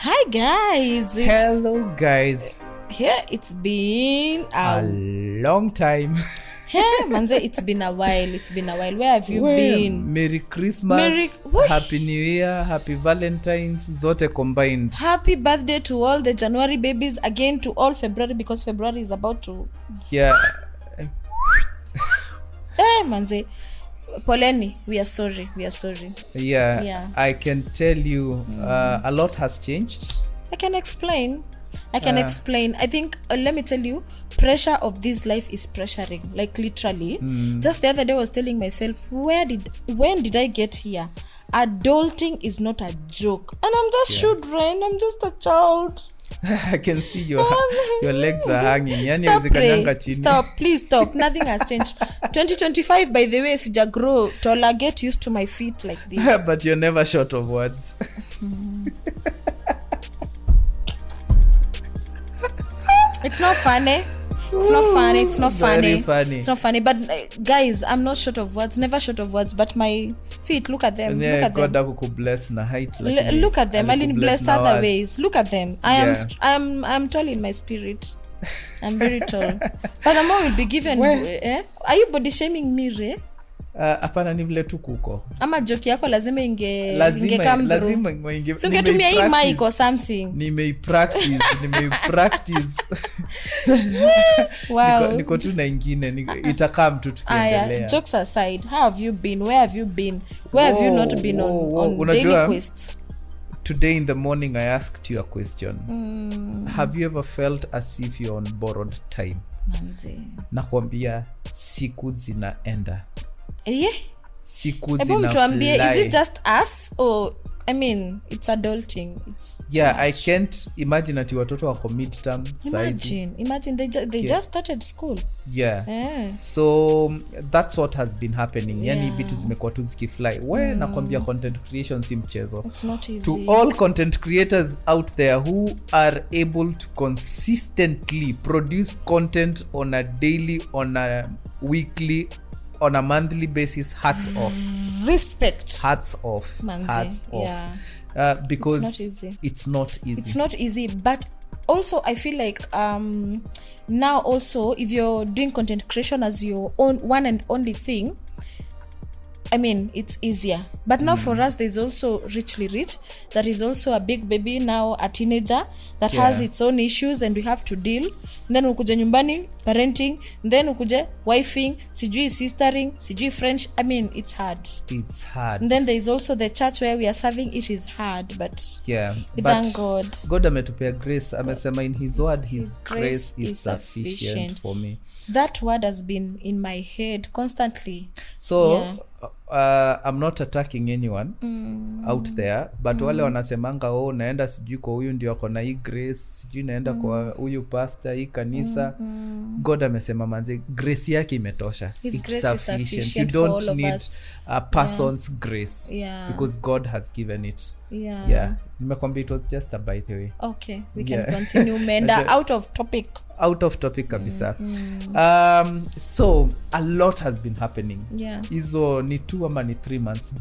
Hi guys. Hello guys. Yeah, it's been a long time. Yeah, manze, it's been a while. Where have you been? Merry Christmas, Happy New Year, Happy Valentine's, zote combined. Happy birthday to all the January babies, again to all February, because February is about to... Yeah. Manze, poleni, we are sorry. Yeah. I can tell you a lot has changed. I can explain. I think, let me tell you, pressure of this life is pressuring, like literally. Just the other day I was telling myself, when did I get here? Adulting is not a joke. And I'm just children. I'm just a child. I can see your legs are hanging. Stop, please stop. Nothing has changed. 2025, by the way, sija grow taller. Get used to my feet like this. But you're never short of words. It's not funny. It's not funny. But guys, I'm not short of words. Never short of words. But my feet, look at them. Yeah, look at them. God bless na height. Look at them. I didn't bless other ways. Look at them. I'm tall in my spirit. I'm very tall. Furthermore, will be given. Are you body shaming me, Ray? Hapana, ni vile tu kuko. Ama joke yako lazima inge come through. So ungetumia hii mic or something. Nimeipractice. Wow. Niko tu na ingine itakam tu tukiendelea. Jokes aside, how have you been? Where have you been? Where have you not been on daily quest? Today in the morning I asked you a question. Have you ever felt as if you're on borrowed time? Manze. Nakwambia siku zinaenda. Siku zinafly. Is it just us or it's adulting? I can't imagine ati watoto wako midterm. Imagine they just started school. So that's what has been happening. Yani vitu zimekuwa tu zikifly. Nakwambia content creation si mchezo. It's not easy. To all content creators out there who are able to consistently produce content on a daily, on a weekly, on a monthly basis, hats off. Respect. Hats off. Manze. Hats off. Yeah. Because it's not easy. But also I feel like now also if you're doing content creation as your own one and only thing, it's easier. But now for us, there's also Richly Rich. That is also a big baby now, a teenager that has its own issues and we have to deal. And then ukuje nyumbani, parenting. And then ukuje wifing, sijui sistering, sijui French. It's hard. It's hard. And then there's also the church where we are serving. It is hard, but thank God. God ametupea grace. Amesema in his word, his grace is sufficient for me. That word has been in my head constantly. So I'm not attacking anyone out there, but wale wanasemanga naenda sijui kwa huyu ndio ako na hii grace, sijui naenda kwa huyu pastor hii kanisa. God amesema manze grace yake imetosha. It's sufficient. You don't need a person's grace because God has given it. Nimekwambia it was just a by the way. Okay, we can continue. Menda out of topic kabisa. So a lot has been happening. Hizo ni 2 ama ni 3 months.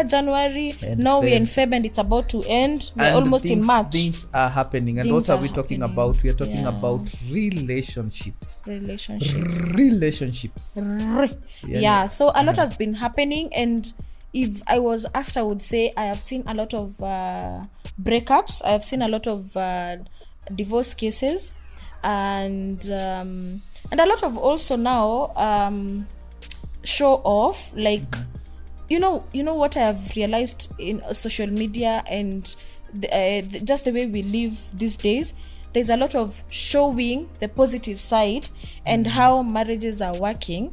January, now we're in Feb and it's about to end. We're almost in March. Things are happening. And what are we talking about? We are talking about relationships. So a lot has been happening, and if I was asked, I would say I have seen a lot of breakups. I have seen a lot of divorce cases, and a lot of also now show off, like you know what I have realized in social media and just the way we live these days. There's a lot of showing the positive side and how marriages are working.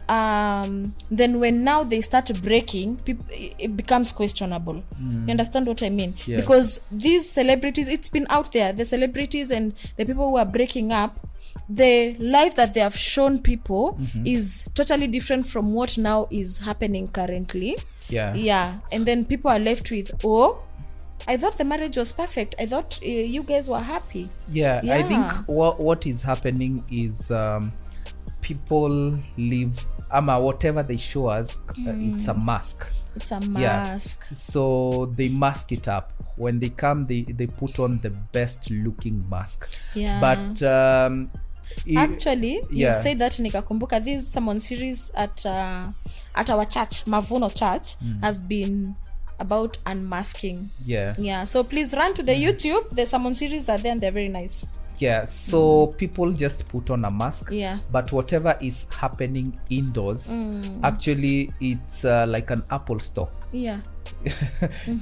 Then when now they start breaking, it becomes questionable. You understand what I mean? Because these celebrities, it's been out there, the celebrities and the people who are breaking up, the life that they have shown people is totally different from what now is happening currently. And then people are left with, I thought the marriage was perfect. I thought you guys were happy. I think what is happening is people live ama whatever they show us, it's a mask. It's a mask. So they mask it up. When they come, they put on the best looking mask. But actually, you say that nikakumbuka, this sermon series at our church, Mavuno Church, has been about unmasking. So please run to the YouTube. The sermon series are there and they're very nice. So people just put on a mask, but whatever is happening indoors, actually it's like an Apple store. You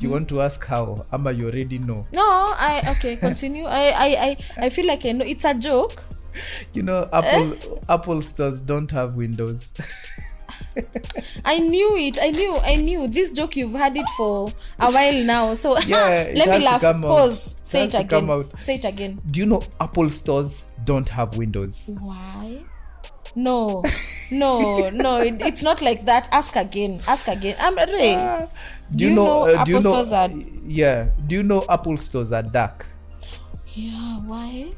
want to ask how? Ama, you already know. No, okay, continue. I feel like I know. It's a joke. You know, Apple stores don't have windows. I knew it. I knew this joke. You've had it for a while now. So let me laugh. Pause. Say it again. Say it again. Do you know Apple stores don't have windows? Why? No. It's not like that. Ask again. I'm ready. Do you know Apple stores are? Yeah. Do you know Apple stores are dark? Yeah. Why?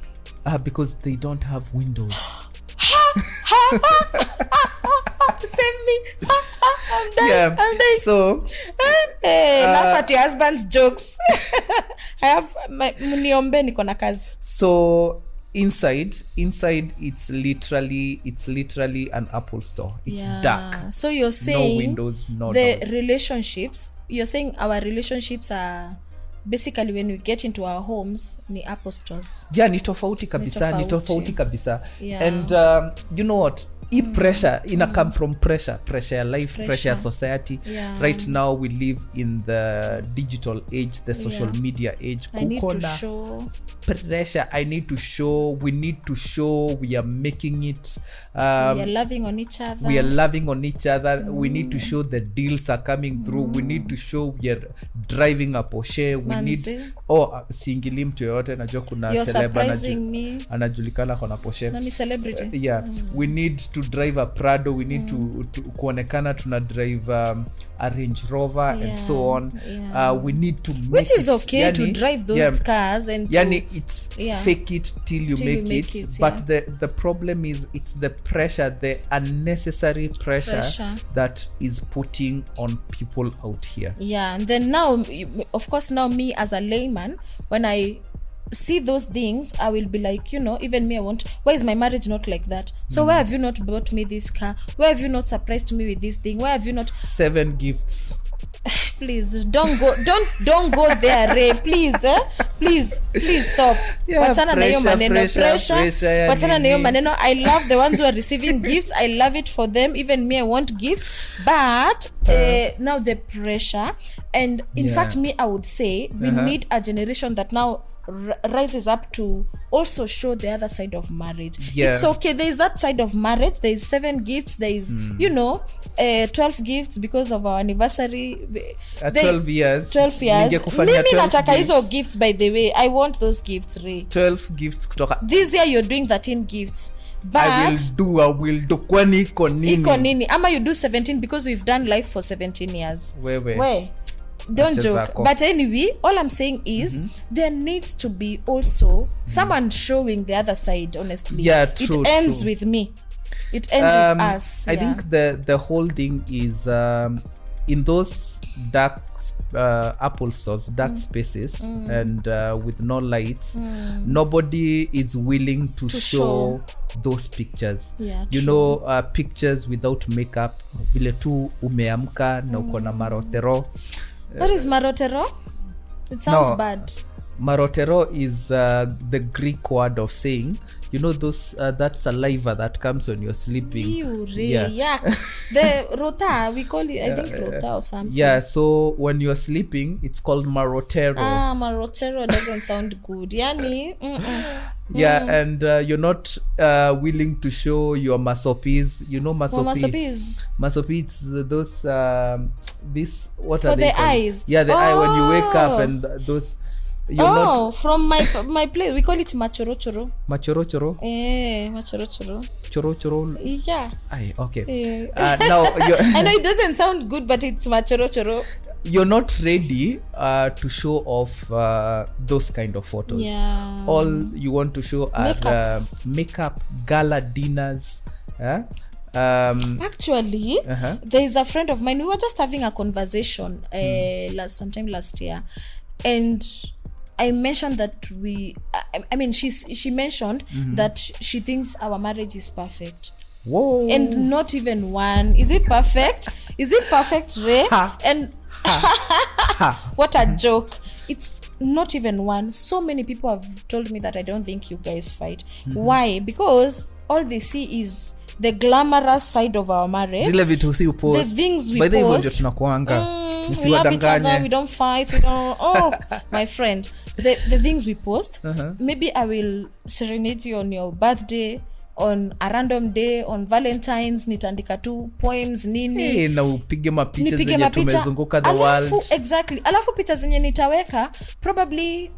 Because they don't have windows. Save me. I'm dying. I'm dying. So laugh at your husband's jokes. I have my niombe niko na kazi. So inside it's literally an Apple store. It's dark. So you're saying no windows, no the doors. relationships, you're saying our relationships are basically, when we get into our homes, ni Apple stores. Ni tofauti kabisa. And you know what, pressure ina come from pressure ya life, pressure ya society. Right now we live in the digital age, the social media age. I need to show pressure. I need to show. We need to show. We are making it. We are loving on each other. We need to show the deals are coming through. We need to show we are driving a Porsche. We need singili mtu yoyote najua kuna celeb anajulikana kwa Porsche. Nani celebrity? We need to drive a Prado. We need to kuonekana tuna drive a Range Rover and so on. We need to make which is okay to drive those cars and it's fake it till you make it. But the problem is it's the pressure, the unnecessary pressure that is putting on people out here. And then now, of course, now me as a layman, when I see those things, I will be like, even me, why is my marriage not like that? So why have you not bought me this car? Why have you not surprised me with this thing? Why have you not 7 gifts? Please don't go there, Ray. Please stop. Wachana na hiyo maneno, pressure. Wachana na hiyo maneno. I love the ones who are receiving gifts. I love it for them. Even me, I want gifts. But now the pressure, and in fact, me, I would say we need a generation that now rises up to also show the other side of marriage. It's okay, there is that side of marriage. There is 7 gifts. There is 12 gifts because of our anniversary. 12 years mimi nataka hizo gifts. By the way, I want those gifts, Ray. 12 gifts kutoka this year. You're doing 13 gifts, but I will do kwani iko nini ama you do 17 because we've done life for 17 years. Where don't joke. But anyway, all I'm saying is there needs to be also someone showing the other side, honestly. True, it ends with me. It ends with us. I think the whole thing is in those dark Apple stores, dark spaces, and with no lights, nobody is willing to show those pictures. Pictures without makeup, vile tu umeamka na uko na marotero. What is marotero? It sounds bad. Marotero is the Greek word of saying, those that saliva that comes when you're sleeping. The rota, we call it, I think rota or something. So when you're sleeping, it's called marotero. Marotero doesn't sound good. Yani and you're not willing to show your masopis. Masopis? Masopis, those this, what for are they the called? eyes. The eye when you wake up, and those from my place we call it machorochoro. Machorochoro? Machorochoro. Chorochoro? Okay. Now I know it doesn't sound good, but it's machorochoro. You're not ready to show off those kind of photos. All you want to show are makeup, gala dinners, Actually, there is a friend of mine. We were just having a conversation sometime last year, and I mentioned that she mentioned that she thinks our marriage is perfect. Whoa. And not even one. Is it perfect? Is it perfect, Ray? And what a joke. It's not even one. So many people have told me that I don't think you guys fight. Why? Because all they see is the glamorous side of our marriage. Zile vitu si upost. The things we post. By the way, tunakuanga. We love each other, we don't fight, we don't... Oh, my friend. The things we post, maybe I will serenade you on your birthday, on a random day, on Valentine's, nitaandika tu poems nini. Hey, na upige mapicha zenye tumezunguka the world. Exactly. Alafu picha zenye nitaweka probably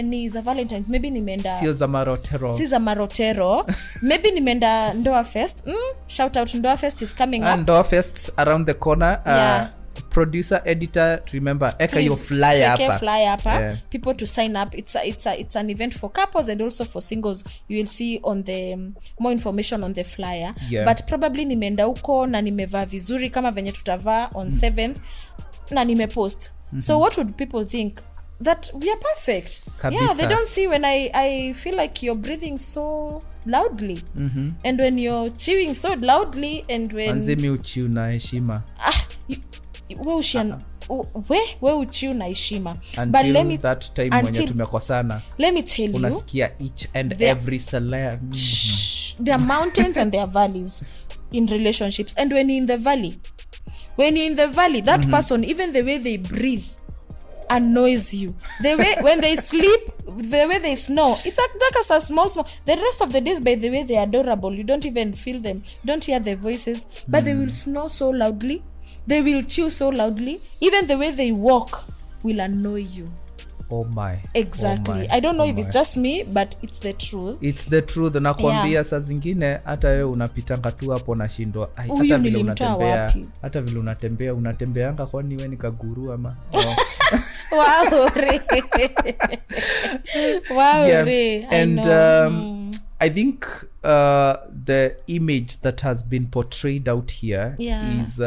ni za Valentine's. Maybe nimeenda sio za marotero. Si za marotero. Maybe nimeenda Ndoa Fest. Shout out, Ndoa Fest is coming up. Ndoa Fest around the corner. Yeah. Producer, editor, remember, eka your flyer hapa. Yeah. People to sign up. It's an event for couples and also for singles. You will see on the more information on the flyer. Yeah. But probably nimeenda huko na nimevaa vizuri kama venye tutavaa on 7th na nimepost. So what would people think? That we are perfect. Kabisa. Yeah, they don't see when I feel like you're breathing so loudly. And when you're chewing so loudly and when anzemi uchiu na heshima. We uchiu na heshima. But let me that time when tumekosana. Let me tell you. Unasikia each and every salaya. There are mountains and there are valleys in relationships. And when you're in the valley, that person, even the way they breathe annoys you. The way when they sleep, the way they snore, it's like a small. The rest of the days, by the way, they're adorable. You don't even feel them. You don't hear their voices. But they will snore so loudly. They will chew so loudly. Even the way they walk will annoy you. Oh my. Exactly. Oh my. I don't know if it's just me, but it's the truth. It's the truth. Nakwambia saa zingine hata wewe unapitanga tu hapo na shindwa. Hata vile unatembeanga kwani wewe ni kaguru ama. Wow. And I think the image that has been portrayed out here is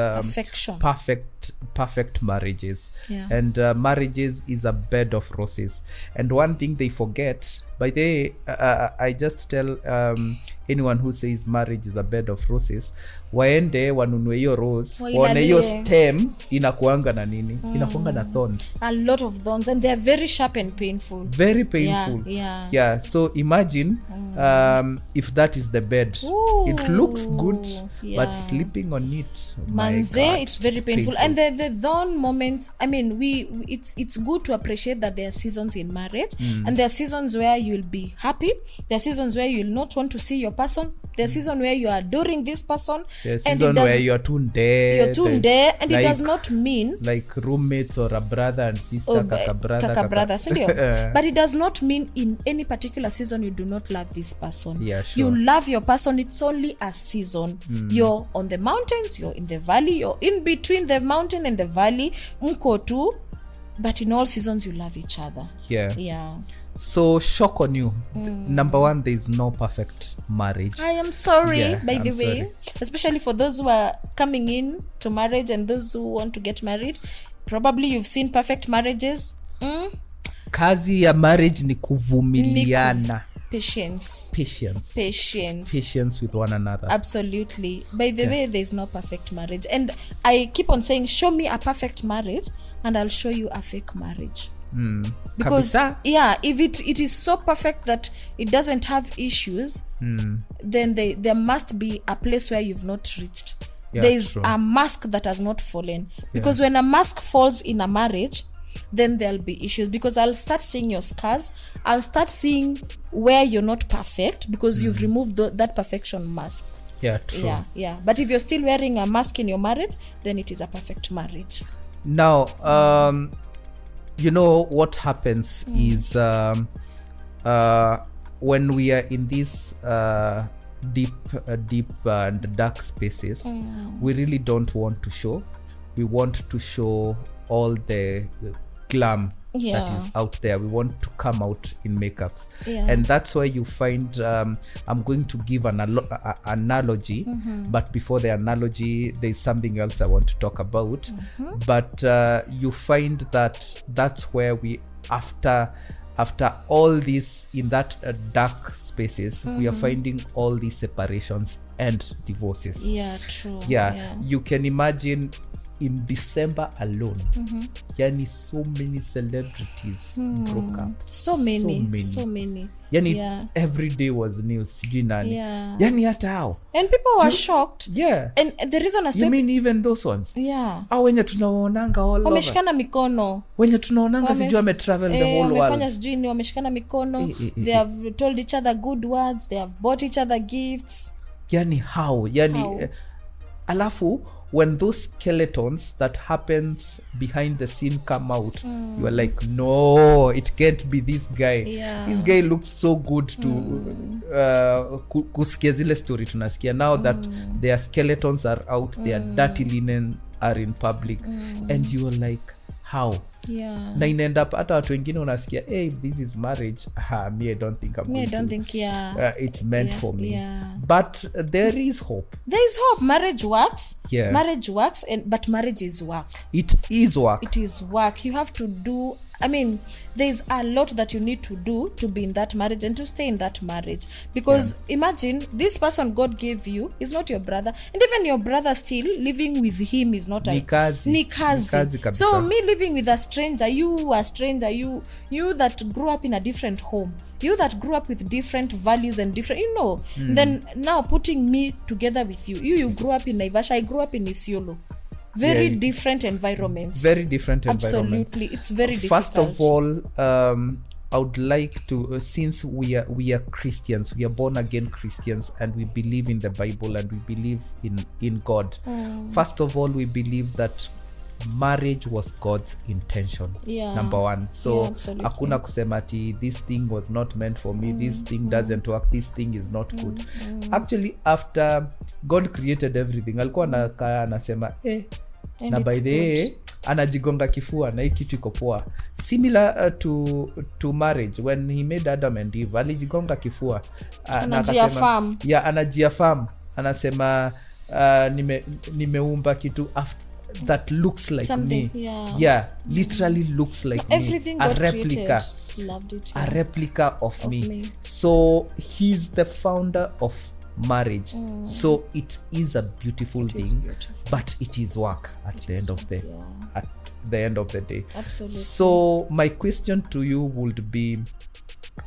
perfect marriages. And marriages is a bed of roses. And one thing they forget, by the way, I just tell anyone who says marriage is a bed of roses, waende wanunue hiyo rose, waone hiyo stem inakuanga na nini, inakuanga na thorns, a lot of thorns, and they are very sharp and painful. Very painful. Yeah. So imagine if that is the bed. Ooh, it looks good, but sleeping on it, manze, it's very painful. And the thorn moments, I mean, it's good to appreciate that there are seasons in marriage, and there are seasons where you'll be happy, there are seasons where you'll not want to see your person, there are seasons where you are adoring this person, there are seasons where you're tuned there, and like, it does not mean like roommates or a brother and sister, kaka brother, but it does not mean in any particular season you do not love this person. Yeah, sure. You love your person. It's only a season. You're on the mountains, you're in the valley, you're in between the mountain and the valley, mko tu, but in all seasons you love each other. Yeah. So shock on you. Number one, there is no perfect marriage. I am sorry, by the way, especially for those who are coming in to marriage and those who want to get married. Probably you've seen perfect marriages. Kazi ya marriage ni kuvumiliana. Patience with one another. Absolutely. By the way, there's no perfect marriage, and I keep on saying, show me a perfect marriage and I'll show you a fake marriage. Because Kabisa? If it is so perfect that it doesn't have issues, then there must be a place where you've not reached. There is a mask that has not fallen, because when a mask falls in a marriage, then there'll be issues, because I'll start seeing your scars. I'll start seeing where you're not perfect because you've removed that perfection mask. Yeah, true. Yeah. But if you're still wearing a mask in your marriage, then it is a perfect marriage. Now, you know what happens is when we are in these deep and dark spaces, we really don't want to show. We want to show all the glam Yeah. that is out there. We want to come out in makeups. Yeah. And that's why you find, I'm going to give an analogy, but before the analogy, there's something else I want to talk about. But you find that that's where we, after all this, in that dark spaces, we are finding all these separations and divorces. Yeah, true. Yeah. You can imagine in December alone, yani so many celebrities broke up. So many. Yani every day was news. Sijui nani. Yani hata hao. And people were shocked. Yeah. And the reason I You mean even those ones? Yeah. Au wenye tunaonanga all over. Wameshikana mikono. Wenye tunaonanga sijui wametravel the whole world. Wamefanya sijui ni wameshikana mikono. They have told each other good words. They have bought each other gifts. Yani how? Yani alafu when those skeletons that happens behind the scene come out, you are like, no, it can't be this guy. This guy looks so good to kusikia zile story tunasikia. Now that their skeletons are out, their dirty linen are in public, and you are like, how? Na inaenda up hata watu wengine unasikia, hey, this is marriage. Me, I don't think it's meant for me. But there is hope. There is hope. Marriage works. Yeah. Marriage works, but marriage is work. It is work. It is work. You have to do, I mean, there's a lot that you need to do to be in that marriage and to stay in that marriage. Because imagine, this person God gave you is not your brother. And even your brother still living with him is not ni kazi kabisa. So me living with a stranger, you that grew up in a different home, you that grew up with different values and different, then now putting me together with you grew up in Naivasha, I grew up in Isiolo. Very different environments. Absolutely, it's very difficult. First of all, I would like to, since we are Christians, we are born again Christians, and we believe in the Bible and we believe in God. First of all, we believe that marriage was God's intention. Number one. So hakuna kusema ati this thing was not meant for me, this thing doesn't work, this thing is not good. Actually, after God created everything, alikuwa anasema na by the way anajigonga kifua na hii kitu iko poa. Similar to marriage, when he made Adam and Eve, alijigonga kifua na akasema anajiafirm, anasema nimeumba kitu that looks like something, me. Literally looks like everything me. A replica. Loved it, a replica of me. So he's the founder of marriage. So it is a beautiful thing, but it is work at the end of the day. Absolutely. So my question to you would be,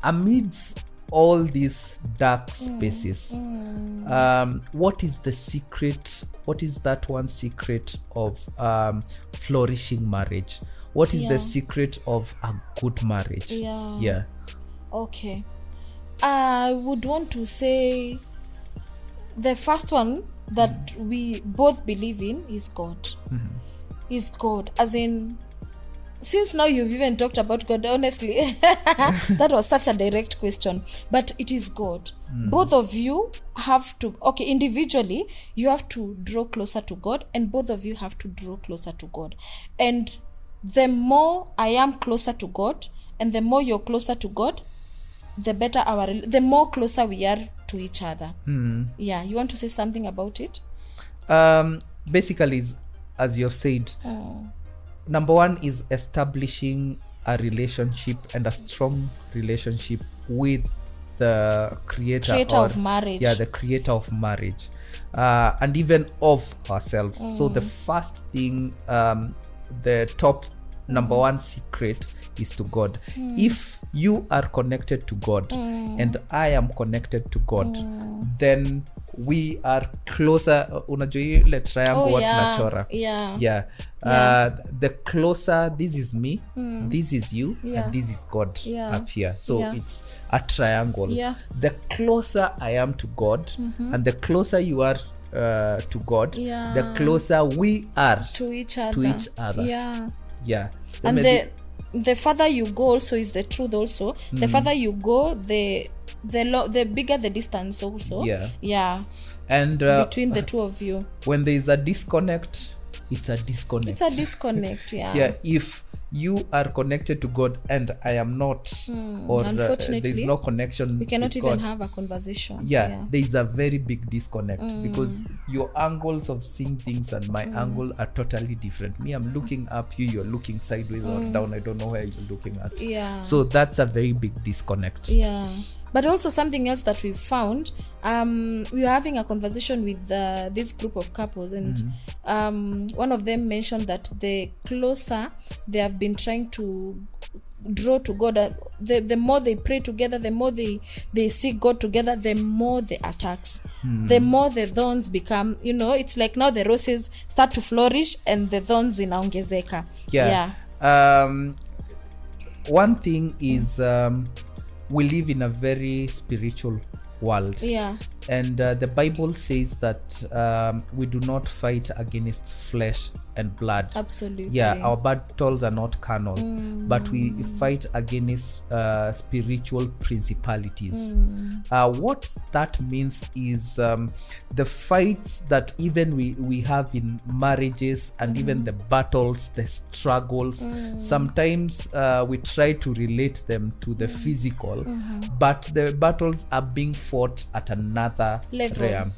amidst all these dark spaces, what is the secret? What is that one secret of flourishing marriage? What is the secret of a good marriage? Okay, I would want to say the first one that we both believe in is God. Is God, as in, since now you've even talked about God, honestly, that was such a direct question, but it is God. Both of you have to, individually, you have to draw closer to God, and both of you have to draw closer to God. And the more I am closer to God, and the more you're closer to God, the better the more closer we are to each other. You want to say something about it? Basically, as you've said, number one is establishing a relationship, and a strong relationship with the creator of marriage. The creator of marriage, and even of ourselves. So the first thing, the top number one secret is to God. If you are connected to God and I am connected to God, then we are closer. Unajua ile triangle what tunachora. The closer, this is me, this is you, and this is God up here. So it's a triangle. The closer I am to God, and the closer you are to God, the closer we are to each other. So and the further you go also is the truth also. The further you go, the bigger the distance also. And between the two of you, when there is a disconnect, it's a disconnect. If you are connected to God and I am not, or Unfortunately, there's no connection, we cannot with even God. have a conversation. There is a very big disconnect because your angles of seeing things and my angle are totally different. Me, I'm looking up, you're looking sideways or down. I don't know where you're looking at. So that's a very big disconnect. But also something else that we found, we were having a conversation with this group of couples, and one of them mentioned that the closer they have been trying to draw to God, the more they pray together, the more they seek God together, the more the attacks, the more the thorns become, it's like now the roses start to flourish and the thorns inaongezeka. One thing is, we live in a very spiritual world, and the Bible says that we do not fight against flesh and blood. Absolutely. Our battles are not carnal, but we fight against spiritual principalities. What that means is the fights that even we have in marriages, and even the battles, the struggles, sometimes we try to relate them to the physical, but the battles are being fought at another level. realm,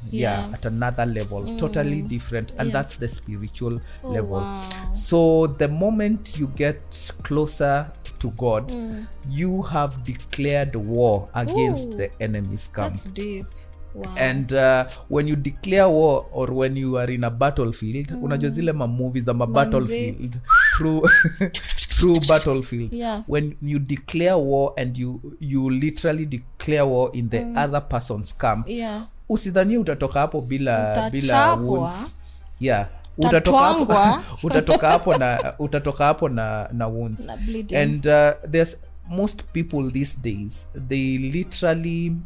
at another level, totally different, and that's the spiritual level. So the moment you get closer to God, you have declared war against the enemy's camp. That's deep. Wow. And when you declare war, or when you are in a battlefield, unajua zile movies za battlefield through battlefield, when you declare war and you literally declare war in the other person's camp, usidhanie utatoka hapo bila wounds. utatoka hapo na wounds, and there's most people these days, they literally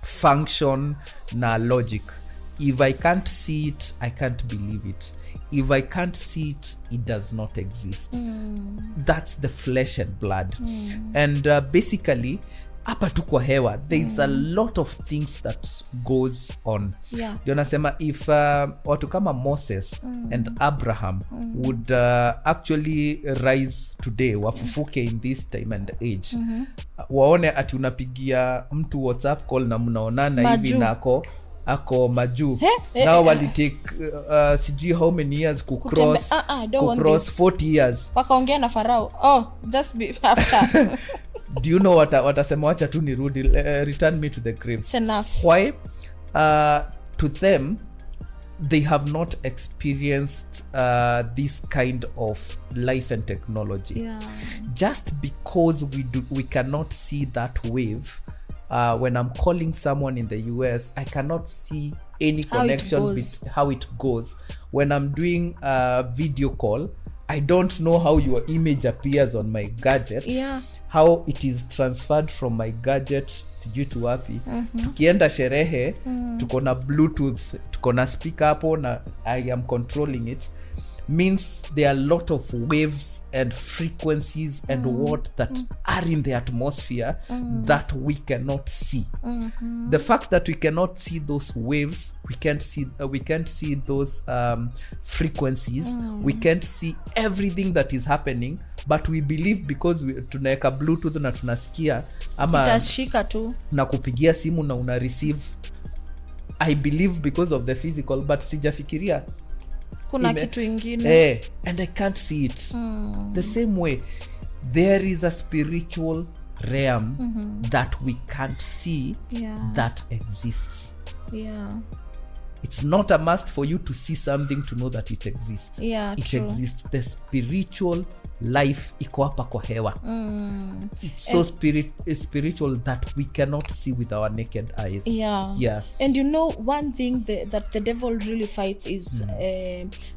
function na logic. If I can't see it, I can't believe it. If I can't see it, it does not exist. That's the flesh and blood. And basically hapa tu kwa hewa, there is a lot of things that goes on. Ndio nasema if watu kama Moses and Abraham would actually rise today, wafufuke in this time and age, waone ati unapigia mtu WhatsApp call na mnaonana hivi nako ako majuu, now wali take sijui how many years kucross 40 years wakaongea na Farao, just be after do you know watasema wacha tu nirudi, return me to the grave. It's enough. Why? To them, they have not experienced this kind of life and technology. Just because we cannot see that wave. When I'm calling someone in the US, I cannot see any connection with how it goes. When I'm doing a video call, I don't know how your image appears on my gadget. How it is transferred from my gadget sijui tu wapi. Tukienda sherehe, tuko na Bluetooth, tuko na speaker hapo na I am controlling it. Means there are a lot of waves and frequencies and what that are in the atmosphere that we cannot see. The fact that we cannot see those waves, we can't see those frequencies, we can't see everything that is happening, but we believe because tunaweka Bluetooth na tunasikia ama itashika tu na kupigia simu na una receive. I believe because of the physical, but sijafikiria kuna kitu ingine and I can't see it. The same way there is a spiritual realm that we can't see that exists. It's not a must for you to see something to know that it exists. It exists. The spiritual life iko hapa kwa hewa. It's so spiritual that we cannot see with our naked eyes. And one thing that the devil really fights is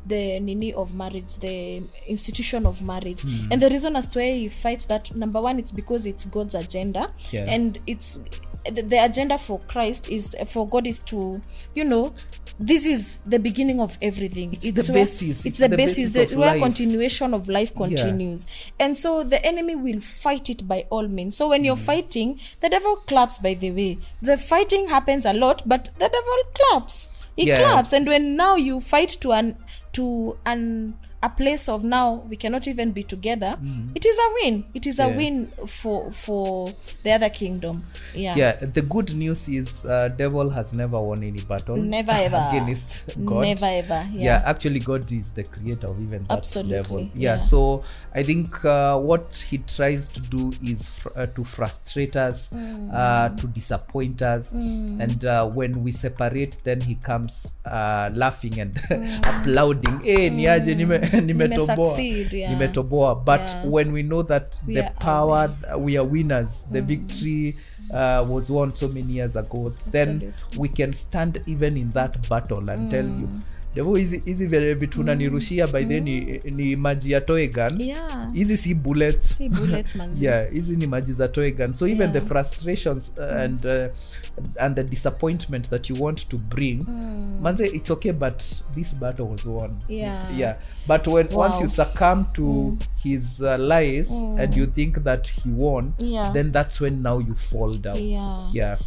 the nini of marriage, the institution of marriage. And the reason as to why he fights that, number one, it's because it's God's agenda. And it's the agenda for Christ is for God is to, this is the beginning of everything. It's the basis. It's the basis where continuation of life continues. And so the enemy will fight it by all means. So when you're fighting, the devil claps, by the way. The fighting happens a lot, but the devil claps. He claps. And when now you fight to a place of now we cannot even be together, it is a win. It is a win for the other kingdom. Yeah, the good news is devil has never won any battle. Never ever. Against God. Never ever. Yeah, actually God is the creator of even that Absolutely. devil. Yeah, so I think what he tries to do is to frustrate us, to disappoint us, and when we separate, then he comes laughing and applauding, hey, niaje nimetoboa. But when we know that the power, we are winners, the victory was won so many years ago, then we can stand even in that battle and tell you, devo hizi vile vitu unanirushia by then ni maji ya toy gun. Hizi si bullets manzi. Hizi ni maji za toy gun. So even the frustrations and the disappointment that you want to bring, manze, it's okay, but this battle was won. But when once you succumb to his lies and you think that he won, then that's when now you fall down.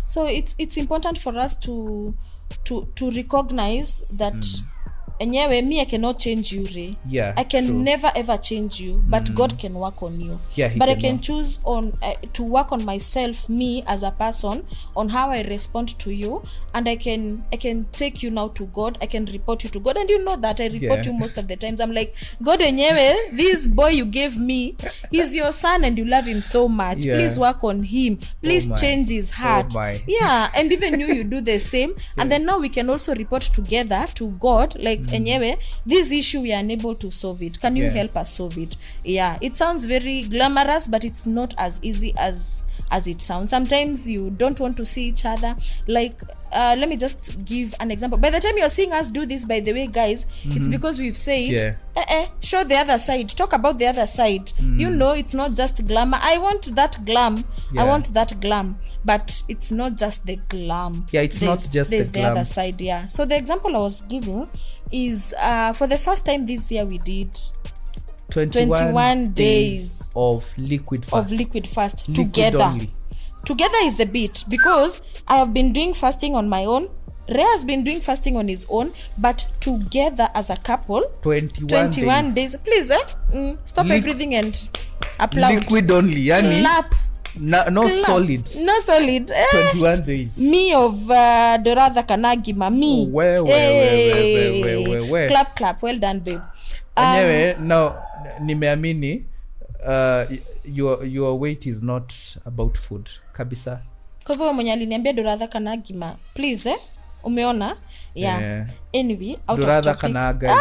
So it's important for us to recognize that enyewe me I cannot change you, Ray. I can never ever change you, but God can work on you. But I can choose on to work on myself, me as a person, on how I respond to you, and I can take you now to God. I can report you to God, and you know that I report you most of the times. I'm like, God enyewe, this boy you gave me, he's your son and you love him so much. Please work on him. Please change his heart. And even you do the same. And then now we can also report together to God, like, enyewe, this issue we are unable to solve it. Can you help us solve it? It sounds very glamorous, but it's not as easy as it sounds. Sometimes you don't want to see each other. Like, let me just give an example. By the time you're seeing us do this, by the way, guys, it's because we've said, show the other side, talk about the other side. You know, it's not just glamour. I want that glam. I want that glam. But it's not just the glam. It's not just the glam. The other side. So the example I was giving is for the first time this year we did 21 days of liquid fast. Together. Only. Together is the bit, because I have been doing fasting on my own. Ray has been doing fasting on his own, but together as a couple, 21 days. Please, stop everything and applaud. Liquid only, yani. Clap. No solid. No solid. 21 days. Me of Doratha Kanagima. Me. Where. Clap. Well done, babe. Anyway, now nimeamini your weight is not about food kabisa. Kwa hivyo mwenye aliniambia Doratha Kanagima, please umeona? Anyway, out Doratha of topic. Kanagai.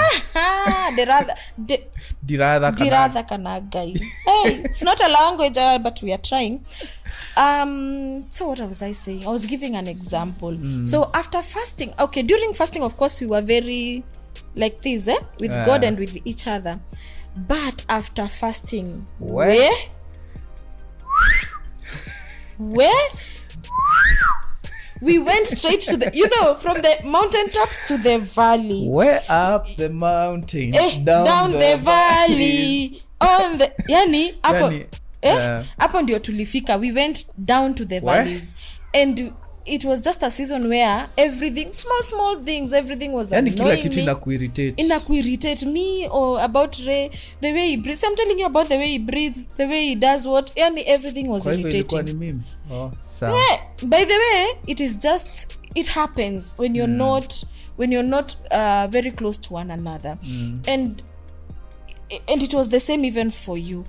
Doratha Kanagai. Hey, it's not a language, but we are trying. So what was I saying? I was giving an example. So after fasting, during fasting, of course, we were very like this, with God and with each other. But after fasting, where? We went straight to the, from the mountaintops to the valley. Where up the mountain, down the valley, on the hapo ndio tulifika. We went down to the valleys, and it was just a season where everything, small things, everything was annoying kila kitu me. Inakuirritate me, or about Ray, the way he breathes. I'm telling you about the way he breathes, the way he does what, everything was irritating. By the way, it is just, it happens when you're not very close to one another. And it was the same even for you.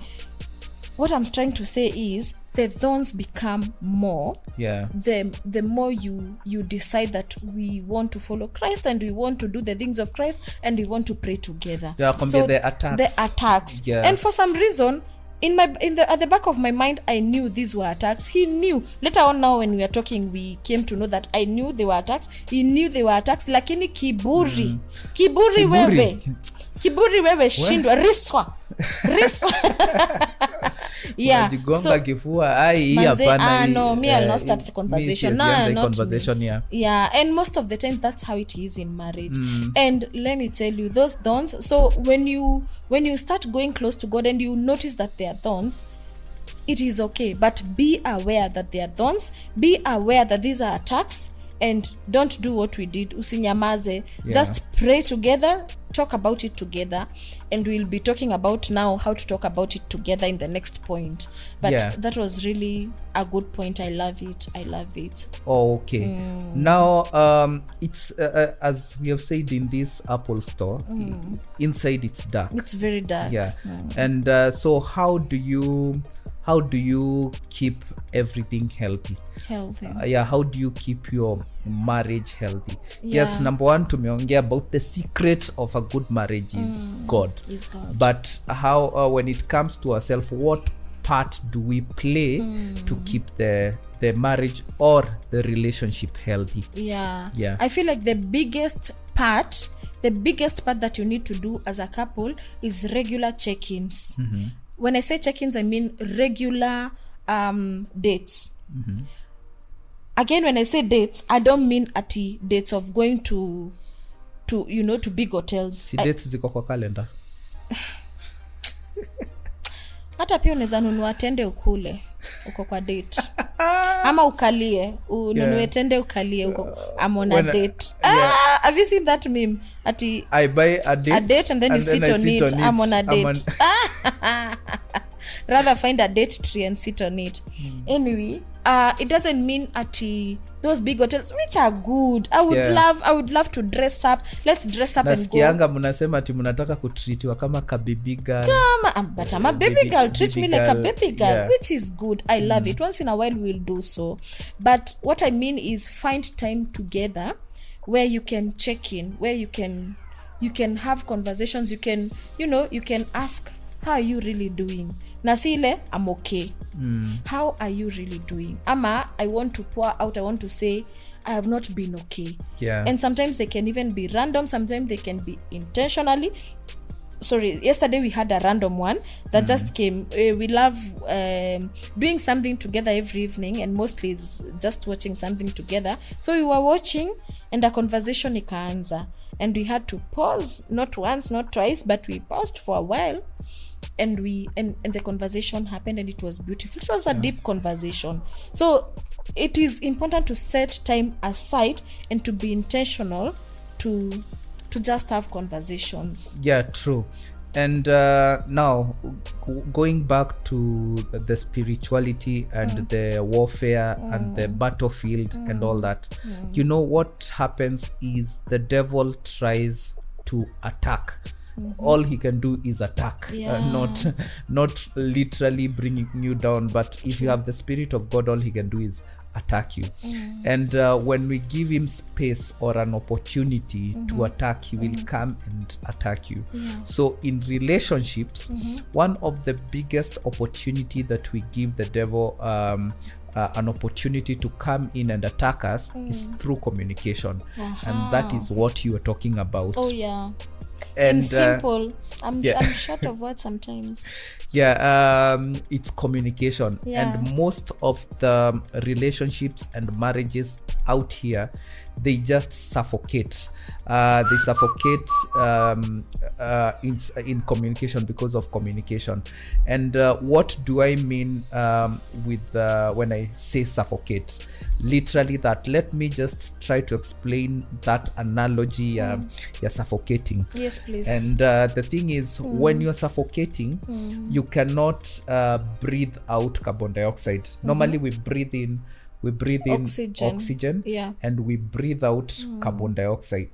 What I'm trying to say is the thorns become more. The more you decide that we want to follow Christ and we want to do the things of Christ and we want to pray together. So the attacks. And for some reason, at the back of my mind, I knew these were attacks. He knew. Later on, now when we are talking, we came to know that I knew they were attacks. He knew they were attacks. Lakini kiburi wewe shindwa riswa. So kifua no, me I'll not start the conversation. And most of the times that's how it is in marriage. And let me tell you, those thorns, so when you start going close to God and you notice that they are thorns, it is okay, but be aware that they are thorns. Be aware that these are attacks, and don't do what we did, usinyamaze. Just pray together, talk about it together, and we'll be talking about now how to talk about it together in the next point. But that was really a good point. I love it. Okay. Now it's as we have said, in this Apple store, inside it's dark. It's very dark. And so how do you keep everything healthy? How do you keep your marriage healthy? Yes, number one, tumeongea about the secret of a good marriage is God. But how when it comes to ourselves, what part do we play to keep the marriage or the relationship healthy? I feel like the biggest part that you need to do as a couple is regular check-ins. When I say check-ins, I mean regular dates. Again, when I say dates, I don't mean dates of going to big hotels. Dates ziko kwa calendar. Hata pia unaweza nunua tende ukule uko kwa date. Ama ukalie, ununue tende ukalie uko I'm on a date. Have you seen that meme? I buy a date and then you sit on it. I'm on a date. Rather find a date tree and sit on it. Anyway, it doesn't mean those big hotels, which are good. I would love to dress up. Let's dress up and go. Nasikianga mnasema ati mnataka kutreatiwa kama ka baby girl. But I'm a baby girl. Treat me like a baby girl, which is good. I love it. Once in a while we'll do so. But what I mean is find time together where you can check in, where you can have conversations. You can ask, how are you really doing? Nasile, I'm okay. How are you really doing? Ama, I want to pour out, I want to say, I have not been okay. And sometimes they can even be random, sometimes they can be intentionally. Sorry, yesterday we had a random one that just came. We love doing something together every evening, and mostly it's just watching something together. So we were watching and a conversation ikaanza, and we had to pause, not once, not twice, but we paused for a while. And the conversation happened, and it was beautiful. It was a deep conversation. So it is important to set time aside and to be intentional to just have conversations. True. And now going back to the spirituality and the warfare and the battlefield and all that, you know what happens is the devil tries to attack. All he can do is attack, not literally bringing you down, but if you have the Spirit of God, all he can do is attack you. And when we give him space or an opportunity to attack, he will come and attack you. So in relationships, one of the biggest opportunity that we give the devil an opportunity to come in and attack us is through communication. And that is what you are talking about. And simple. I'm short of words sometimes. It's communication. And most of the relationships and marriages out here, they just suffocate. They suffocate in communication because of communication. And what do I mean with when I say suffocate? Literally that. Let me just try to explain that analogy. You're suffocating. Yes, please. And the thing is, when you're suffocating, you cannot breathe out carbon dioxide. Normally we breathe in oxygen and we breathe out carbon dioxide.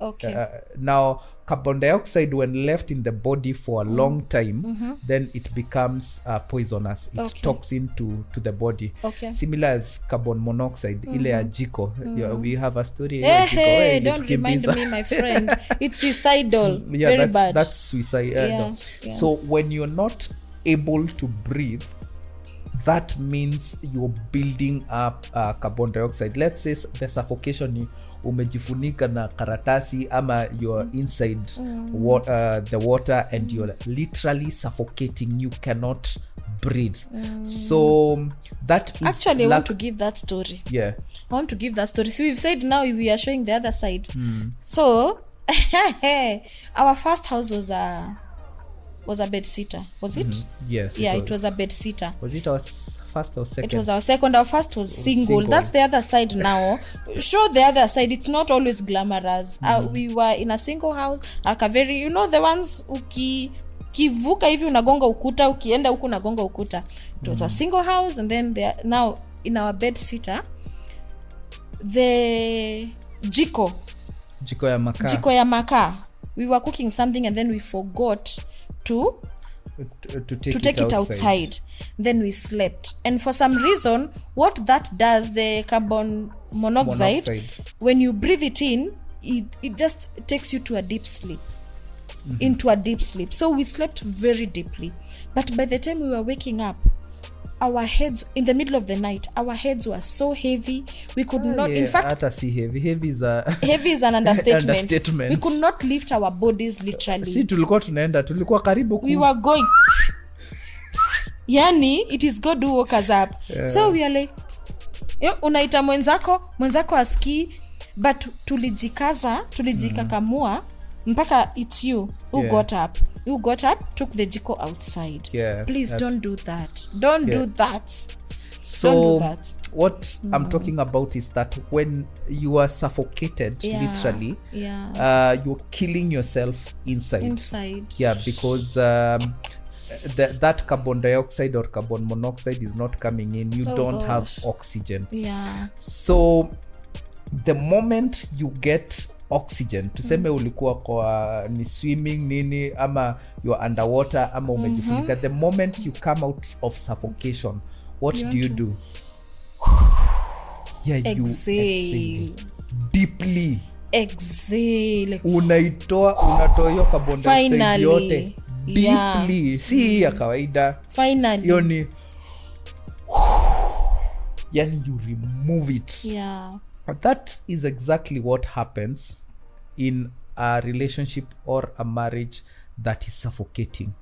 Now carbon dioxide, when left in the body for a long time, then it becomes poisonous. It's toxin to the body. Similar as carbon monoxide, ile ya jiko. We have a story. Hey, don't remind me, my friend. It's suicidal. Very bad. That's suicidal. So when you're not able to breathe, that means you're building up carbon dioxide. Let's say the suffocation, umejifunika na karatasi, ama you're inside the water and you're literally suffocating. You cannot breathe. So that is actually I want to give that story. I want to give that story. So we've said now we are showing the other side. So our first house was a bed sitter. Was it? Yes. It was a bed sitter. Was it our first or second? It was our second. Our first was single. That's the other side now. Show the other side. It's not always glamorous. We were in a single house, like a very, you know, the ones kivuka hivi unagonga ukuta, ukienda huku unagonga ukuta. It was a single house, and then now in our bed sitter, the jiko ya makaa. We were cooking something and then we forgot to take it outside. Then we slept, and for some reason what that does, the carbon monoxide, when you breathe it in, it just takes you to a deep sleep. Into a deep sleep. So we slept very deeply, but by the time we were waking up, our heads, in the middle of the night, our heads were so heavy we could not, in fact, heavy is an understatement. We could not lift our bodies literally. Si tulikuwa karibu we were going yani it is God who woke us up. So we are like, unaita mwenzako aski, but tulijikakamua mpaka it's you who got up, took the jiko outside. Please don't do that. Don't do that. So don't do that. What I'm talking about is that when you are suffocated, literally, you're killing yourself inside. Yeah, because that carbon dioxide or carbon monoxide is not coming in. You don't have oxygen. So the moment you get oxygen, tuseme ulikuwa kwa ni swimming nini, ama you're underwater, ama umejifunika, the moment you come out of suffocation, what do you do? You exhale deeply. Unatoa hiyo carbon dioxide yote deeply. Si ya kawaida. Finally. Yani you remove it. That is exactly what happens in a relationship or a marriage that is suffocating.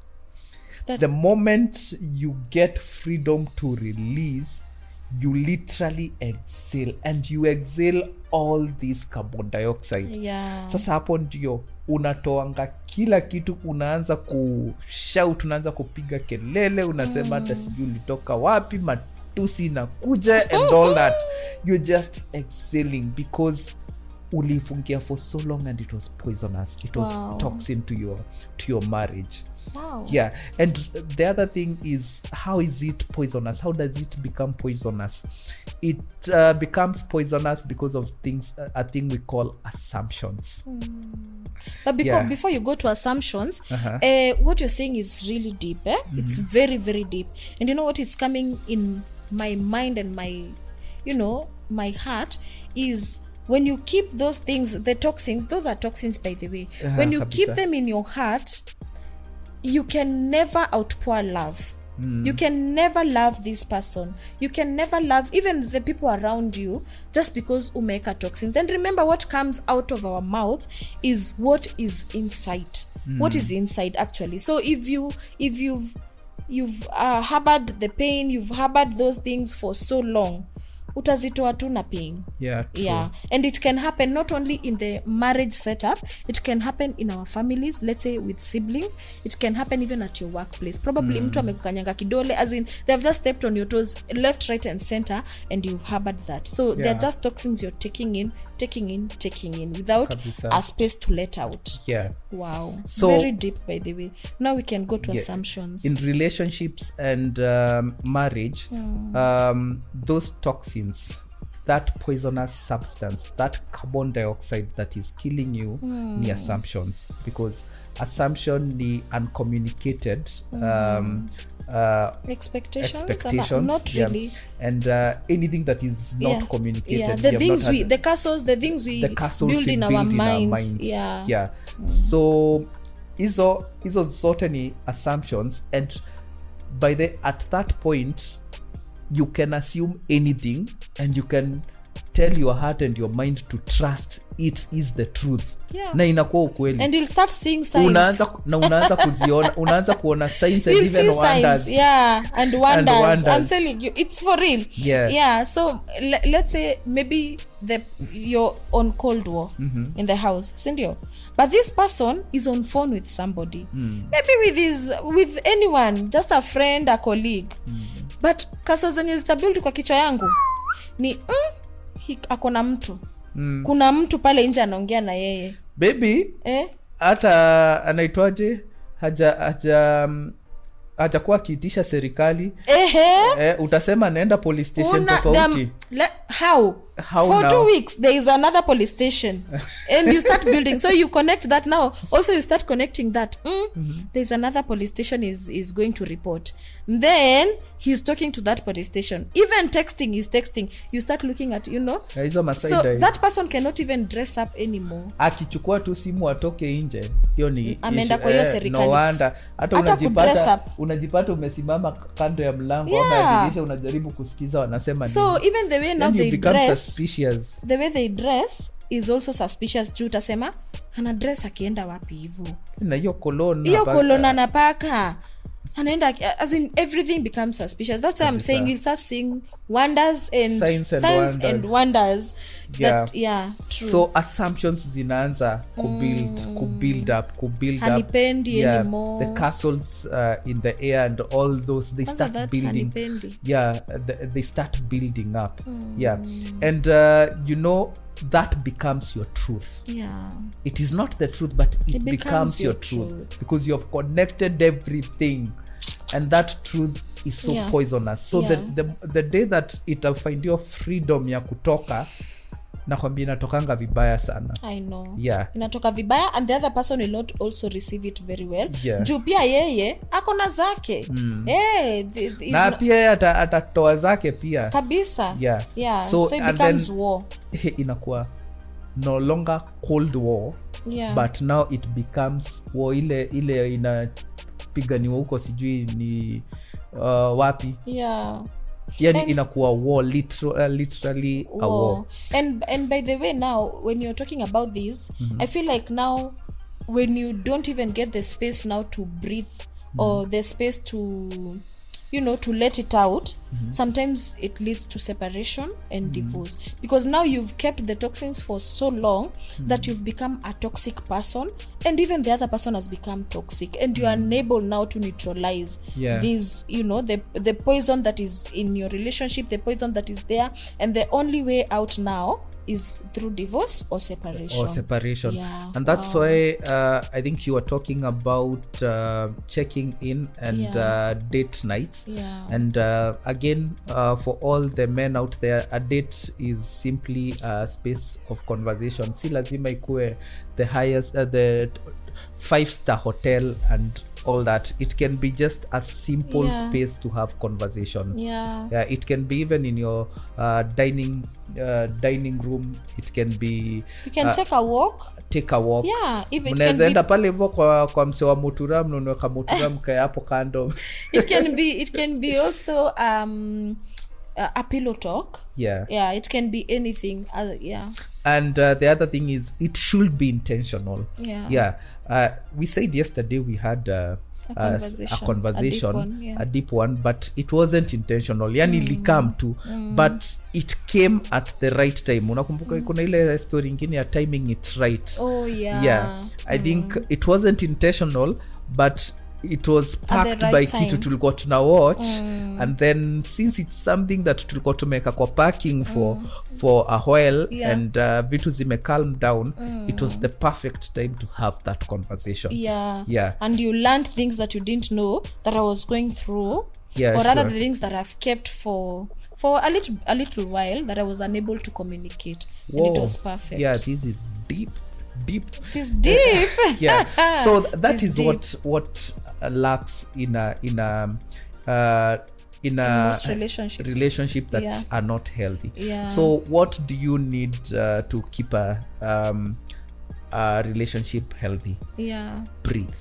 The moment you get freedom to release, you literally exhale, and you exhale all this carbon dioxide. Sasa hapo ndio unatoanga kila kitu, unaanza kushout, unaanza kupiga kelele, unasema hata sijui ulitoka wapi, matusi inakuja and all that. You're just exhaling because ulifungia for so long and it was poisonous. It was toxin to your marriage. Yeah. And the other thing is, how is it poisonous? How does it become poisonous? It becomes poisonous because of a thing we call assumptions. But before you go to assumptions, what you're saying is really deep. It's very, very deep. And you know what is coming in my mind and my heart is, when you keep those things, the toxins, those are toxins, by the way. When you keep them in your heart, you can never outpour love. You can never love this person. You can never love even the people around you, just because umeka toxins. And remember, what comes out of our mouth is what is inside. What is inside, actually. So if you've harbored the pain, you've harbored those things for so long, utazitoa tu na pain. And it can happen not only in the marriage setup, it can happen in our families, let's say with siblings. It can happen even at your workplace. Probably mtu amekukanyanga kidole, as in they have just stepped on your toes left, right and center, and you've harbored that. So they're just toxins you're taking in without a space to let out. Wow. So very deep, by the way. Now we can go to assumptions. In relationships and marriage, those toxins, that poisonous substance, that carbon dioxide that is killing you, ni assumptions. Because assumption ni uncommunicated expectations not really. And anything that is not communicated, the things the castles build in our minds. So hizo zote ni assumptions, and at that point you can assume anything, and you can tell your heart and your mind to trust it is the truth. Na inakuwa ukweli, and you'll start seeing signs. Unaanza kuziona, unaanza kuona signs and even wonders. And wonders. I'm telling you, it's for real. So let's say maybe you're on Cold War in the house, sindio? But this person is on phone with somebody, maybe with anyone, just a friend, a colleague. but kaso zenye zitabuild kwa kichwa yangu ni akona mtu kuna mtu pale nje anaongea na yeye baby hata anaitwaje hajakuwa akiitisha serikali utasema naenda police station tofauti. How for now? 2 weeks there is another police station and you start building, so you connect that now also, you start connecting that there is another police station is going to report, then he's talking to that police station, even texting is texting, you start looking at so that person cannot even dress up anymore. Akichukua tu simu atoke nje, hiyo ni ameenda kwa hiyo serikali. No wonder hata unajipata umesimama kando ya mlango ama dirisha unajaribu kusikiza wanasema nini. So even the way now they dress, suspicious. The way they dress is also suspicious. Juu utasema ana dress akienda wapi hivyo, na hiyo kolona anapaka anaenda, as in everything becomes suspicious. That's why I'm saying you'll start seeing wonders and signs and wonders. True. So assumptions zinaanza kubuild up hanipendi anymore. The castles in the air and all those, they start building. They start building up. And that becomes your truth. It is not the truth, but it becomes your truth because you have connected everything, and that truth is so poisonous. So the day that it'll find your freedom ya kutoka, nakwambia inatokanga vibaya sana. I know. Inatoka vibaya, and the other person will not also receive it very well. Juu pia yeye akona zake. Na pia atatoa zake pia kabisa. So it becomes war. Inakuwa no longer cold war, but now it becomes war. Ile inapiganiwa huko sijui ni wapi. Yani inakuwa war, literally a war. And by the way, now when you're talking about this, I feel like now when you don't even get the space now to breathe or the space to to let it out, sometimes it leads to separation and divorce, because now you've kept the toxins for so long that you've become a toxic person, and even the other person has become toxic, and you are unable now to neutralize these, the poison that is in your relationship, the poison that is there, and the only way out now is through divorce or separation. And that's why I think you were talking about checking in and date nights. And again, for all the men out there, a date is simply a space of conversation. Si lazima ikue the highest the 5-star hotel and all that. It can be just a simple space to have conversations. It can be even in your dining room. It can be, you can take a walk. Mnaweza enda pale hivyo kwa mse wa mutura, mnunua mutura mkae hapo kando. It can be also a pillow talk. It can be anything. And the other thing is, it should be intentional. We said yesterday we had a conversation, a deep one, but it wasn't intentional. Yani ilikam tu, but it came at the right time. Unakumbuka kuna ile story ingine ya timing it right. I think it wasn't intentional, but it was packed right by time. Kitu tulikuwa tuna watch and then since it's something that tulikuwa tumeka kwa parking for a while and vitu zime calm down, it was the perfect time to have that conversation. And you learned things that you didn't know that I was going through, or rather the things that I've kept for a little while that I was unable to communicate. And it was perfect. This is deep. It is deep. So that is deep. what lacks in most relationship that are not healthy. So what do you need to keep a relationship healthy? Breathe.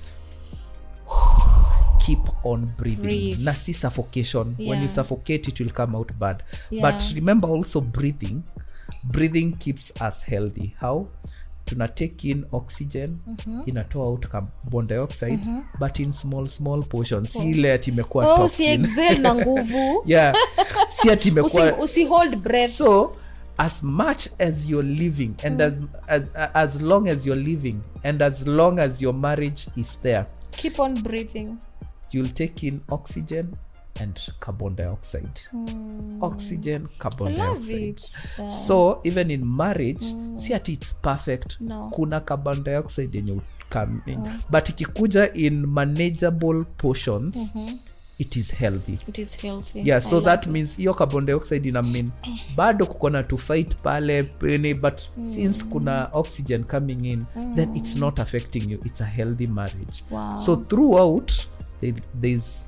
Keep on breathing. Nasi suffocation. When you suffocate, it will come out bad. But remember also, breathing keeps us healthy. How? Tuna take in oxygen, inatoa out carbon dioxide, but in small portions. Si ile ati imekuwa toxin. Si exhale na nguvu. Si ati imekuwa usi hold breath. So as much as you're living and as long as you're living and as long as your marriage is there, keep on breathing. You'll take in oxygen and carbon dioxide. Oxygen, carbon I love dioxide. it. Yeah. So even in marriage, see at it's perfect. No. Kuna carbon dioxide yenye come in. But ikikuja in manageable portions, it is healthy. It is healthy. Yeah, so that means hiyo carbon dioxide ina mean bado kukona to fight pale but since kuna oxygen coming in, then it's not affecting you. It's a healthy marriage. Wow. So throughout there's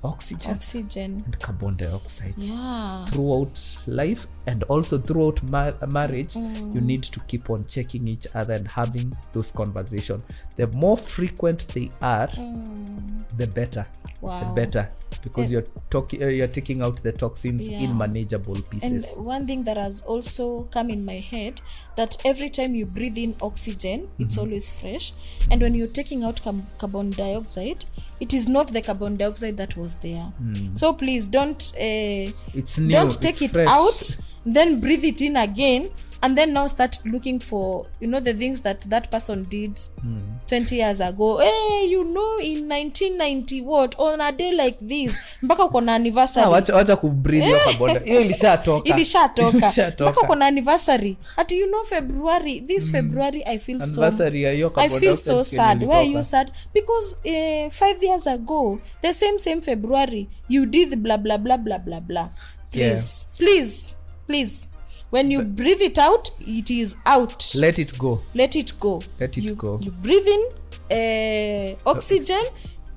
oxygen and carbon dioxide. Yeah. Throughout life and also throughout marriage, you need to keep on checking each other and having those conversations. The more frequent they are, the better. Wow. The better, because you're taking out the toxins in manageable pieces. And one thing that has also come in my head, that every time you breathe in oxygen, it's always fresh, and when you're taking out carbon dioxide, it is not the carbon dioxide that was there. So please don't it's new, don't take it's it fresh. out, then breathe it in again, and then now start looking for, the things that person did 20 years ago. Hey, in 1990 what, on a day like this, mpaka uko na anniversary. Wacha kubreathe hiyo carbon. Hiyo ilishatoka. Mpaka uko na anniversary. At February, this February I feel so sad. Why are you sad? Because 5 years ago, the same February, you did blah blah blah blah blah blah. Please. When you breathe it out, it is out. Let it go. You breathe in oxygen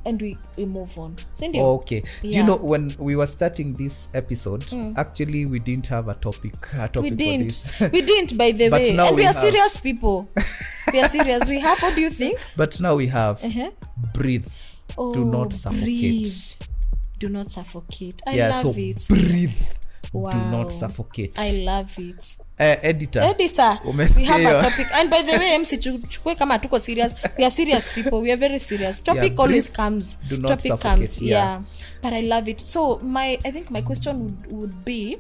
and we move on. Okay. Yeah. When we were starting this episode, actually we didn't have a topic we didn't. for this. We didn't, by the way. Now and we are have. Serious people. We are serious. We have, what do you think? But now we have breathe. Do not suffocate. Breathe. Do not suffocate. I love it. Breathe. Wow. Do not suffocate. I love it. Editor. We have a topic. And by the way, MC, chukue kama tuko serious. We are serious people. We are very serious. Topic always comes. Do not topic suffocate. Comes. Yeah. But I love it. So I think my question would be,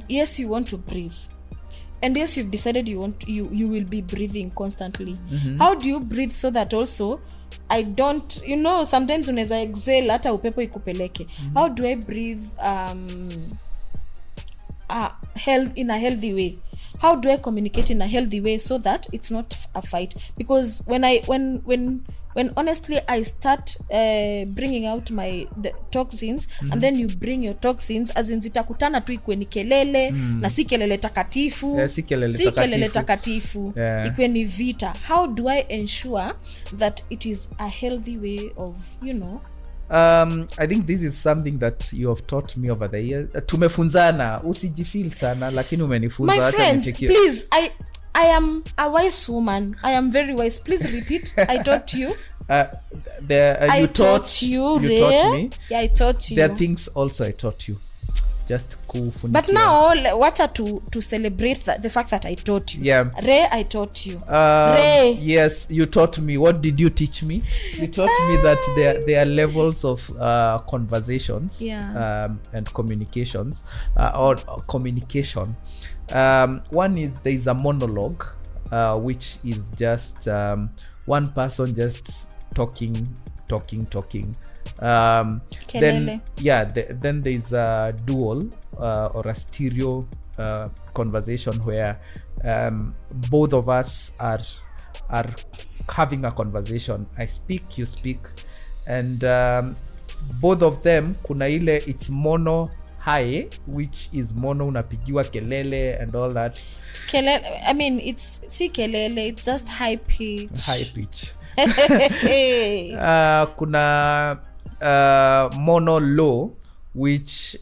yes, you want to breathe. And yes, you've decided you will be breathing constantly. How do you breathe so that also I don't, sometimes unaweza exhale hata upepo ikupeleke. How do I breathe in a healthy way? How do I communicate in a healthy way so that it's not a fight? Because when honestly I start bringing out the toxins, and then you bring your toxins, as in zitakutana tu ikwe ni kelele, na si kelele takatifu, si kelele takatifu, ikwe ni vita. How do I ensure that it is a healthy way of, I think this is something that you have taught me over the years. Tumefunzana, usijifeel sana, lakini umenifunza. My friends, please, I am a wise woman. I am very wise. Please repeat. I taught you. I taught you taught me. Yeah, I taught you. There are things also I taught you. Just kufunikia. But now, wacha to celebrate the fact that I taught you. Yeah. Ray, I taught you. Ray. Yes, you taught me. What did you teach me? You taught me that there are levels of conversations and communications or communication. One is there is a monologue, which is just one person just talking. Then there's a dual or a stereo conversation where both of us are having a conversation. I speak, you speak, and both of them kuna ile it's mono high, which is mono unapigiwa kelele and all that. Kelele, I mean, it's si kelele, it's just high pitch. Kuna mono low, which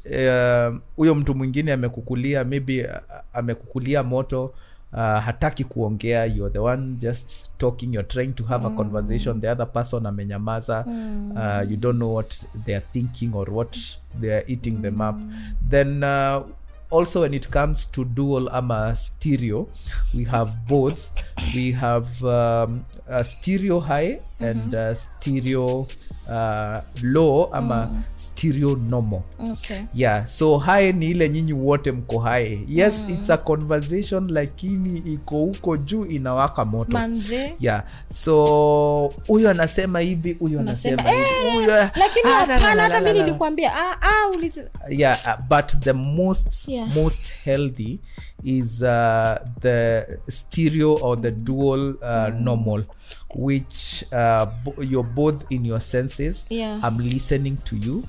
huyo mtu mwingine amekukulia, maybe amekukulia moto, hataki kuongea, you're the one just talking, you're trying to have a conversation, the other person amenyamaza, you don't know what they're thinking or what they're eating them up. Then also when it comes to dual ama stereo, we have both. We have a stereo high and stereo low ama stereo normal. Okay. Yeah, so high ni ile nyinyi wote mko high. Yes, it's a conversation lakini iko huko juu inawaka moto. Manze. Yeah, so huyo anasema hivi, huyo anasema hivi, huyo lakini hapana, hata mimi nilikwambia yeah, but the most healthy is the stereo or the dual normal, which you're both in your senses. I'm listening to you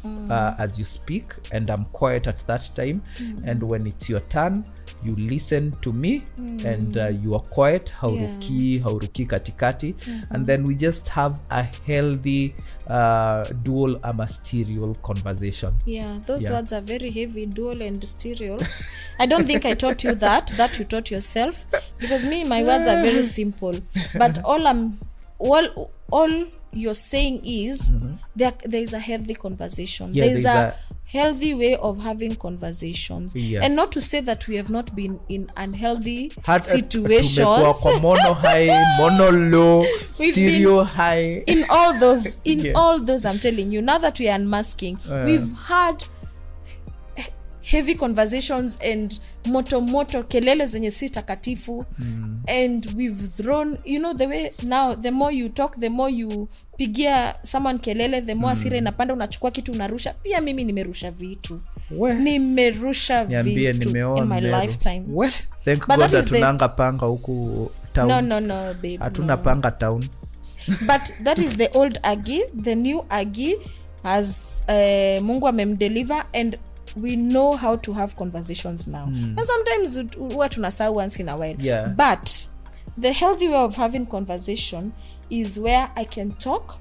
as you speak, and I'm quiet at that time, and when it's your turn you listen to me, and you are quiet, hauruki katikati, and then we just have a healthy dual ama stereo conversation. Those words are very heavy, dual and stereo. I don't think I taught you that you taught yourself, because my words are very simple, but all you're saying is there is a healthy conversation. There is a healthy way of having conversations. And not to say that we have not been in unhealthy situations. Mono high, mono low, stereo high. In all those, I'm telling you, now that we are unmasking, we've had heavy conversations and moto kelele zenye si takatifu, and we've thrown, the way now, the more you talk, the more you pigia someone kelele, the more asira inapanda, unachukua kitu unarusha. Pia mimi nimerusha vitu in my lifetime. Thank God hatunanga panga huku town. No babe, hatuna panga town. But that is the old Agi. The new Agi has Mungu amemdeliver, and we know how to have conversations now. And sometimes we tunasahau once in a while. But the healthy way of having conversation is where I can talk,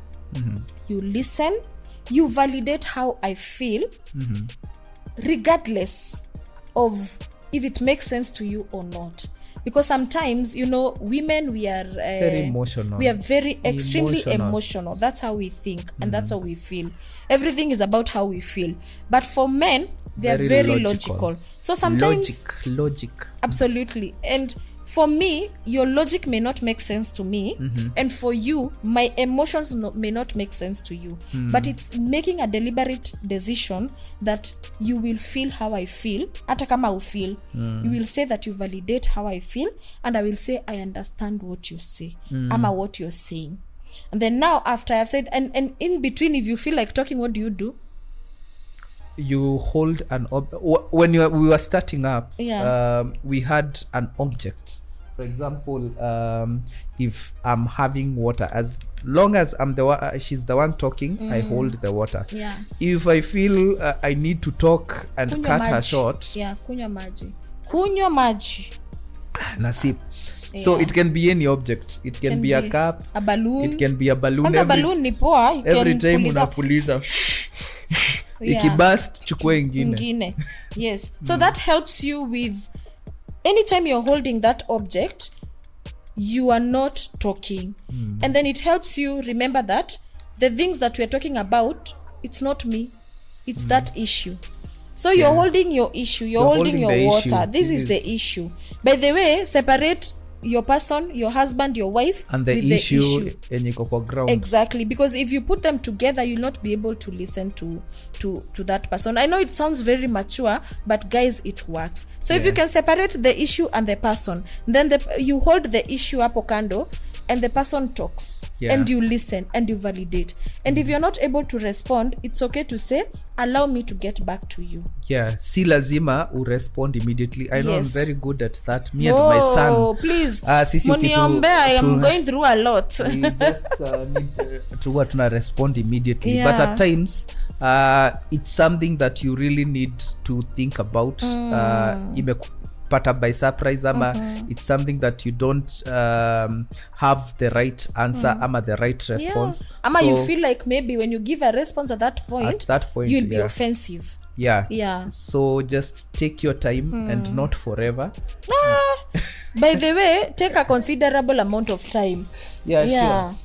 you listen, you validate how I feel, regardless of if it makes sense to you or not. Because sometimes, women, we are very emotional. We are very extremely emotional. That's how we think, and that's how we feel. Everything is about how we feel. But for men, they are very logical. So sometimes logic. Absolutely. And for me, your logic may not make sense to me, and for you, my emotions may not make sense to you. But it's making a deliberate decision that you will feel how I feel. Hata kama u feel, you will say that you validate how I feel, and I will say I understand what you say, ama what you're saying. And then now, after I've said, and in between, if you feel like talking, what do? You hold an when we were starting up, we had an object. For example, if I'm having water, as long as I'm she's the one talking, I hold the water. If I feel I need to talk and kunywa cut her short, kunywa maji nasip. So it can be any object. It can be a cup, a balloon. It can be a balloon. Balloon ni poa. Every time unapuliza ikibust chukua ingine. Yes. So that helps you with anytime you're holding that object, you are not talking. And then it helps you remember that the things that we're talking about, it's not me, it's that issue. So you're holding your issue, you're holding your water. This is the issue. By the way, separate your person, your husband, your wife, and the issue enye iko kwa ground. Exactly, because if you put them together, you'll not be able to listen to that person. I know it sounds very mature, but guys, it works. So if you can separate the issue and the person, then you hold the issue hapo kando, and the person talks, and you listen and you validate. And if you're not able to respond, it's okay to say, allow me to get back to you. Si lazima respond immediately. I know I'm very good at that. Me and my son. Oh, please. Muniombe, I am going through a lot. We just need to tuna respond immediately. But at times, it's something that you really need to think about. Imekupata by surprise, ama it's something that you don't have the right answer, ama the right response. Ama you feel like maybe when you give a response at that point you'll be offensive. So just take your time, and not forever. By the way, take a considerable amount of time. Sure.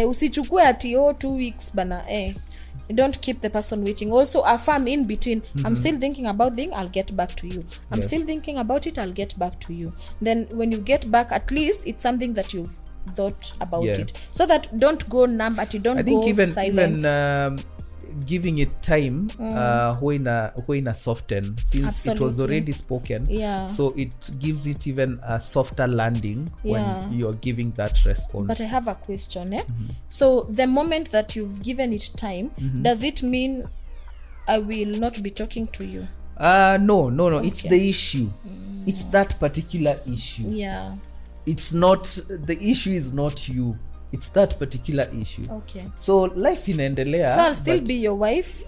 Usichukue ati 2 weeks bana. Don't keep the person waiting. Also affirm in between. I'm still thinking about thing, I'll get back to you. I'm still thinking about it, I'll get back to you. Then when you get back, at least it's something that you've thought about Yeah. it, so that don't go numb, at don't I think go silent. even giving it time when a soften, since Absolutely. it was already spoken, Yeah. so it gives it even a softer landing when Yeah. you're giving that response. But I have a question, so the moment that you've given it time, does it mean I will not be talking to you? No, it's the issue. It's that particular issue. Yeah. It's not, the issue is not you, it's that particular issue. Okay. So life inaendelea, So I'll still be your wife.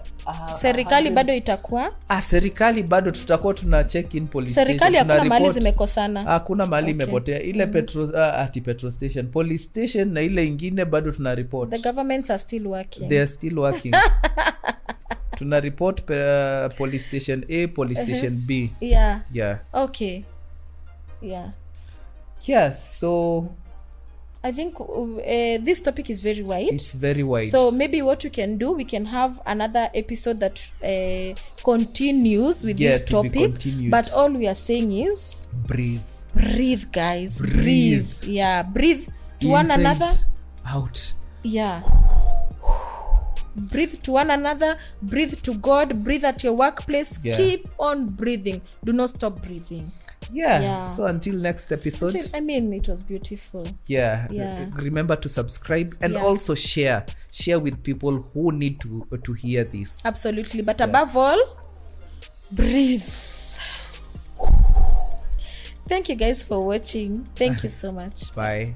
Serikali bado itakuwa, serikali bado tutakuwa tuna check in police serikali station, hakuna mahali report. zimekosana, Hakuna mahali imepotea. Ile petrol station, police station na ile ingine bado tuna report. the governments are still working. They are still working. Tuna report police station A, police station B. Yeah. Okay. Yeah, so I think this topic is very wide. It's very wide. So maybe what we can do, we can have another episode that continues with this topic. But all we are saying is breathe, guys. Breathe. Yeah, breathe to one another. Out. Yeah. Breathe to one another, breathe to God, breathe at your workplace. Keep on breathing. Do not stop breathing. Yeah. So until next episode. It was beautiful. Yeah. Remember to subscribe and also share with people who need to hear this. Absolutely. But above all, breathe. Thank you guys for watching. Thank you so much. Bye.